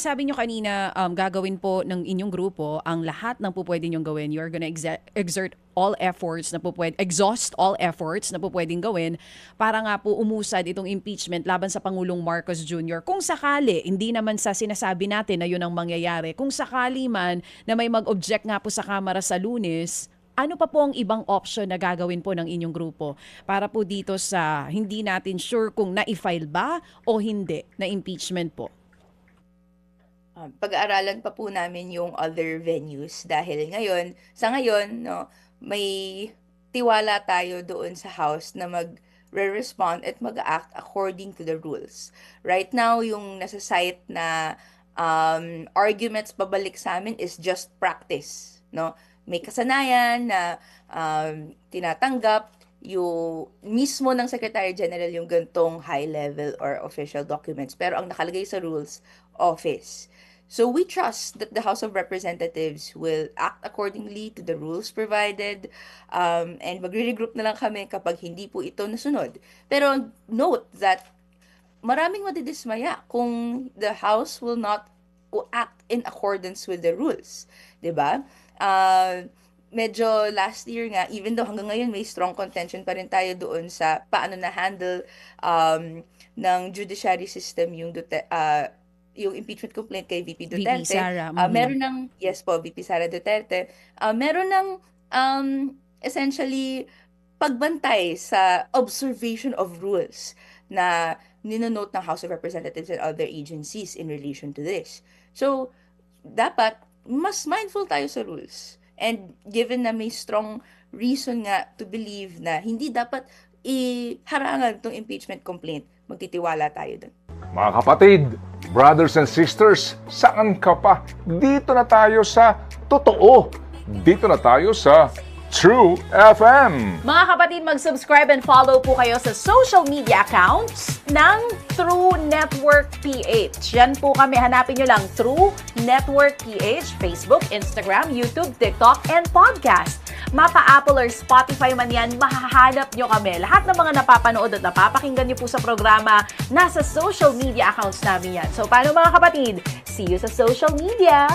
Sabi nyo kanina, gagawin po ng inyong grupo ang lahat ng po pwede nyong gawin. You're gonna exert all efforts na po exhaust all efforts na po pwedeng gawin para nga po umusad itong impeachment laban sa Pangulong Marcos Jr. Kung sakali, hindi naman sa sinasabi natin na yun ang mangyayari, kung sakali man na may mag-object nga po sa Kamara sa Lunes, ano pa po ang ibang option na gagawin po ng inyong grupo para po dito sa hindi natin sure kung na-file ba o hindi na impeachment po? Pag-aaralan pa po namin yung other venues dahil sa ngayon, no, may tiwala tayo doon sa House na mag-respond at mag-act according to the rules. Right now, yung nasa site na arguments pabalik sa amin is just practice, no? May kasanayan na tinatanggap yung mismo ng Secretary General yung gantong high level or official documents, pero ang nakalagay sa rules, office. So we trust that the House of Representatives will act accordingly to the rules provided, and magre-regroup na lang kami kapag hindi po ito nasunod. Pero note that maraming madidismaya kung the House will not act in accordance with the rules. 'Di ba? Medyo last year nga, even though hanggang ngayon may strong contention pa rin tayo doon sa paano na-handle ng judiciary system yung impeachment complaint kay VP Duterte. VP Sara. Meron ng, yes po, VP Sara Duterte, meron ng essentially pagbantay sa observation of rules na ninonote ng House of Representatives and other agencies in relation to this. So, dapat mas mindful tayo sa rules. And given na may strong reason nga to believe na hindi dapat iharangan itong impeachment complaint, magtitiwala tayo dun. Mga kapatid, brothers and sisters, saan ka pa? Dito na tayo sa totoo. Dito na tayo sa True FM. Mga kapatid, mag-subscribe and follow po kayo sa social media accounts ng True Network PH. Yan po kami, hanapin nyo lang True Network PH, Facebook, Instagram, YouTube, TikTok, and podcast. Mapa Apple or Spotify man yan, mahahanap nyo kami. Lahat ng mga napapanood at napapakinggan nyo po sa programa, nasa social media accounts namin yan. So, paano mga kapatid? See you sa social media!